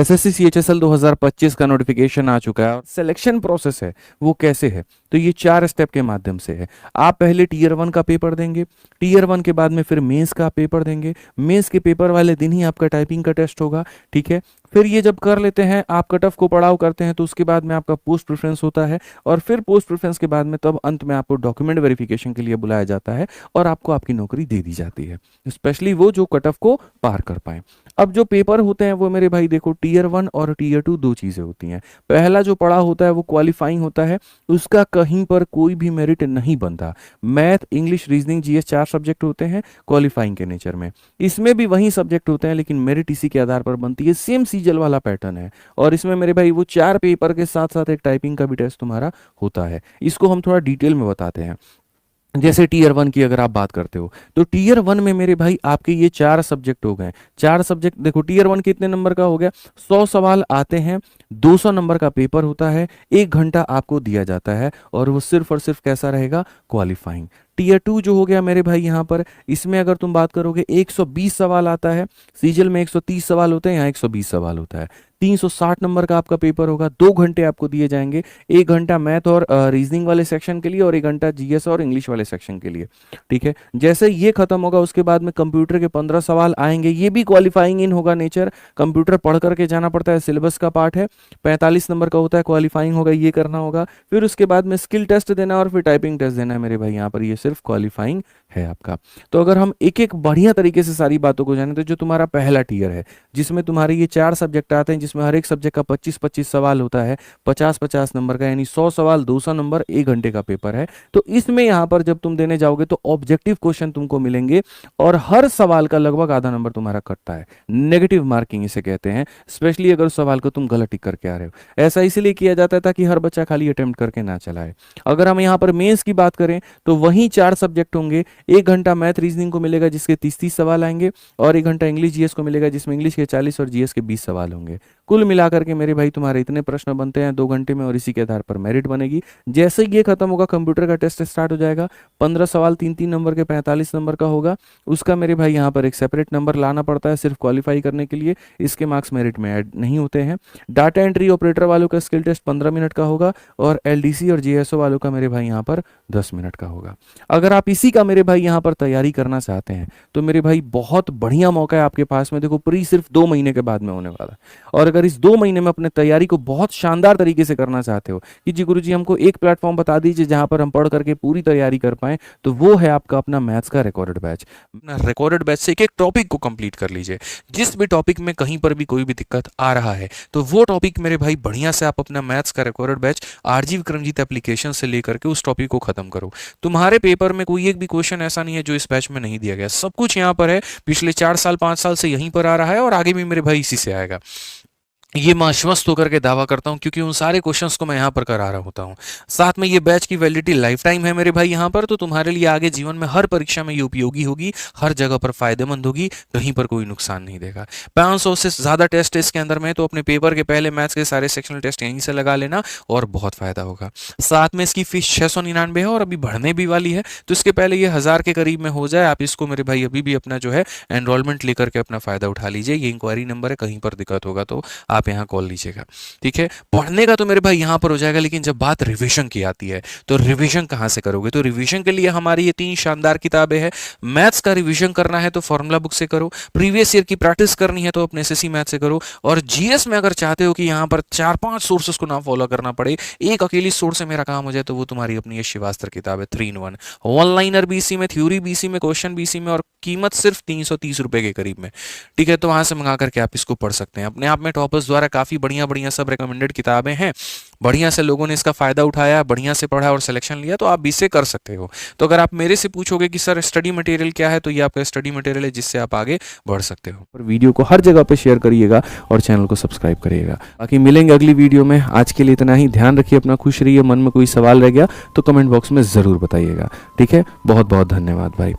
SSC CHSL 2025 का notification आ चुका है और सिलेक्शन प्रोसेस है वो कैसे है, तो ये 4 स्टेप के माध्यम से है। आप पहले टीयर 1 का पेपर देंगे, टीयर 1 के बाद में फिर मेंस का पेपर देंगे, मेंस के पेपर वाले दिन ही आपका टाइपिंग का टेस्ट होगा, ठीक है। फिर ये जब कर लेते हैं, आप कट ऑफ को पड़ाव करते हैं, तो उसके बाद में आपका पोस्ट प्रेफरेंस होता है और फिर पोस्ट प्रेफरेंस के बाद में तब अंत में आपको डॉक्यूमेंट वेरिफिकेशन के लिए बुलाया जाता है और आपको आपकी नौकरी दे दी जाती है, स्पेशली वो जो कट ऑफ को पार कर पाए। अब जो पेपर होते हैं वो मेरे भाई देखो, टीयर 1 और टीयर 2 दो चीज़ें होती हैं। पहला जो पढ़ा होता है वो क्वालिफाइंग होता है, उसका कहीं पर कोई भी मेरिट नहीं बनता। Math, English, reasoning, GS 4 subject होते हैं क्वालिफाइंग के नेचर में। इसमें भी वही सब्जेक्ट होते हैं लेकिन मेरिट इसी के आधार पर बनती है। सेम सीजल वाला पैटर्न है और इसमें मेरे भाई वो 4 पेपर के साथ साथ एक टाइपिंग का भी टेस्ट तुम्हारा होता है। इसको हम थोड़ा डिटेल में बताते हैं। जैसे टीयर 1 की अगर आप बात करते हो तो टीयर 1 में मेरे भाई आपके ये 4 सब्जेक्ट हो गए। 4 सब्जेक्ट देखो, टीयर 1 कितने नंबर का हो गया, 100 सवाल आते हैं, 200 नंबर का पेपर होता है, 1 घंटा आपको दिया जाता है और वो सिर्फ और सिर्फ कैसा रहेगा, क्वालिफाइंग। टीयर 2 जो हो गया मेरे भाई यहाँ पर, इसमें अगर तुम बात करोगे 120 सवाल आता है, सीजल में 130 सवाल होते हैं, यहाँ 120 सवाल होता है, 360 नंबर का आपका पेपर होगा, 2 घंटे आपको दिए जाएंगे, 1 घंटा मैथ और रीजनिंग वाले सेक्शन के लिए और 1 घंटा जीएस और इंग्लिश वाले सेक्शन के लिए, ठीक है। जैसे ये खत्म होगा उसके बाद में कंप्यूटर के 15 सवाल आएंगे, ये भी क्वालिफाइंग इन होगा नेचर, कंप्यूटर पढ़ करके जाना पड़ता है, सिलेबस का पार्ट है, 45 नंबर का होता है, क्वालिफाइंग होगा, ये करना होगा। फिर उसके बाद में स्किल टेस्ट देना और फिर टाइपिंग टेस्ट देना है मेरे भाई, यहाँ पर ये सिर्फ क्वालिफाइंग है आपका। तो अगर हम एक एक बढ़िया तरीके से सारी बातों को जाने, तो जो तुम्हारा पहला टीयर है जिसमें तुम्हारे ये 4 सब्जेक्ट आते हैं, जिसमें हर एक सब्जेक्ट का 25-25 सवाल होता है, 50-50 नंबर का, यानी 100 सवाल, 200 नंबर, 1 घंटे का पेपर है। तो इसमें यहाँ पर जब तुम देने जाओगे तो ऑब्जेक्टिव क्वेश्चन तुमको मिलेंगे और हर सवाल का लगभग आधा नंबर तुम्हारा कटता है, नेगेटिव मार्किंग इसे कहते हैं, स्पेशली अगर उस सवाल को तुम गलत टिक करके आ रहे हो। ऐसा इसलिए किया जाता है ताकि हर बच्चा खाली अटेम्प्ट करके ना चलाए। अगर हम यहाँ पर मेंस की बात करें तो वही 4 सब्जेक्ट होंगे, 1 घंटा मैथ रीजनिंग को मिलेगा जिसके 30-30 सवाल आएंगे और 1 घंटा इंग्लिश जीएस को मिलेगा जिसमें इंग्लिश के 40 और जीएस के 20 सवाल होंगे। कुल मिलाकर के मेरे भाई तुम्हारे इतने प्रश्न बनते हैं 2 घंटे में और इसी के आधार पर मेरिट बनेगी। जैसे ये खत्म होगा कंप्यूटर का टेस्ट स्टार्ट हो जाएगा, 15 सवाल 3-3 नंबर के 45 नंबर का होगा। उसका मेरे भाई यहाँ पर एक सेपरेट नंबर लाना पड़ता है सिर्फ क्वालिफाई करने के लिए, इसके मार्क्स मेरिट में ऐड नहीं होते हैं। डाटा एंट्री ऑपरेटर वालों का स्किल टेस्ट 15 मिनट का होगा और एलडीसी और जीएसओ वालों का मेरे भाई यहाँ पर 10 मिनट का होगा। अगर आप इसी का मेरे भाई यहाँ पर तैयारी करना चाहते हैं तो मेरे भाई बहुत बढ़िया मौका है आपके पास में। देखो, प्री सिर्फ 2 महीने के बाद में होने वाला है और अगर इस 2 महीने में अपने तैयारी को बहुत शानदार तरीके से करना चाहते हो कि जी गुरुजी हमको एक प्लेटफॉर्म बता दीजिए जहां पर हम पढ़ करके पूरी तैयारी कर पाएं, तो वो है आपका अपना मैथ्स का रिकॉर्डेड बैच। रिकॉर्डेड बैच से एक एक टॉपिक को कंप्लीट कर लीजिए। जिस भी टॉपिक में कहीं पर भी कोई भी दिक्कत आ रहा है तो वो टॉपिक मेरे भाई बढ़िया से आप अपना मैथ्स का recorded batch R G Vikramjeet application से लेकर के उस टॉपिक को खत्म करो। तुम्हारे पेपर में कोई एक भी क्वेश्चन ऐसा नहीं है जो इस बैच में नहीं दिया गया, सब कुछ यहाँ पर है, पिछले 4 साल 5 साल से यहीं पर आ रहा है और आगे भी मेरे भाई इसी से आएगा। ये मैं आश्वस्त होकर के दावा करता हूं क्योंकि उन सारे क्वेश्चंस को मैं यहाँ पर करा रहा होता हूँ। साथ में ये बैच की वैलिडिटी लाइफ टाइम है मेरे भाई यहाँ पर, तो तुम्हारे लिए आगे जीवन में हर परीक्षा में ये उपयोगी होगी, हर जगह पर फायदेमंद होगी, कहीं पर कोई नुकसान नहीं देगा। 500 से ज़्यादा टेस्ट इसके अंदर में, तो अपने पेपर के पहले मैथ्स के सारे सेक्शनल टेस्ट यहीं से लगा लेना और बहुत फायदा होगा। साथ में इसकी फीस 699 है और अभी बढ़ने भी वाली है, तो इसके पहले ये 1000 के करीब में हो जाए। आप इसको मेरे भाई अभी भी अपना जो है एनरोलमेंट लेकर के अपना फायदा उठा लीजिए। ये इंक्वायरी नंबर है, कहीं पर दिक्कत होगा तो आप यहाँ कॉल लीजिएगा, ठीक है। पढ़ने का तो मेरे भाई यहां पर हो जाएगा, लेकिन जब बात रिवीजन की आती है तो रिवीजन कहां से करोगे, तो रिवीजन के लिए हमारी ये 3 शानदार किताबें हैं। मैथ्स का रिवीजन करना है तो फॉर्मूला बुक से करो, प्रीवियस ईयर की प्रैक्टिस करनी है तो अपने एसएससी मैथ से करो, और जीएस में अगर चाहते हो कि यहां पर 4-5 सोर्सेस को ना फॉलो करना पड़े, एक अकेली सोर्स से मेरा काम हो जाए, तो वो तुम्हारी अपनी ये शिवास्त्र किताब है 3 in 1। वन लाइनर बीसी में, थ्योरी बीसी में, क्वेश्चन बीसी में, और कीमत सिर्फ 330 रुपए के करीब में, ठीक है। तो वहां से मंगा करके आप इसको पढ़ सकते हैं। अपने आप में टॉपर्स द्वारा काफी बढ़िया सब रिकमेंडेड किताबें हैं, बढ़िया से लोगों ने इसका फायदा उठाया, बढ़िया से पढ़ा और सिलेक्शन लिया, तो आप भी इसे कर सकते हो। तो अगर आप मेरे से पूछोगे कि सर स्टडी मटेरियल क्या है, तो ये आपका स्टडी मटेरियल है जिससे आप आगे बढ़ सकते हो। और वीडियो को हर जगह पे शेयर करिएगा और चैनल को सब्सक्राइब करिएगा। बाकी मिलेंगे अगली वीडियो में। आज के लिए इतना ही। ध्यान रखिए अपना, खुश रहिए। मन में कोई सवाल रह गया तो कमेंट बॉक्स में जरूर बताइएगा, ठीक है। बहुत बहुत धन्यवाद भाई।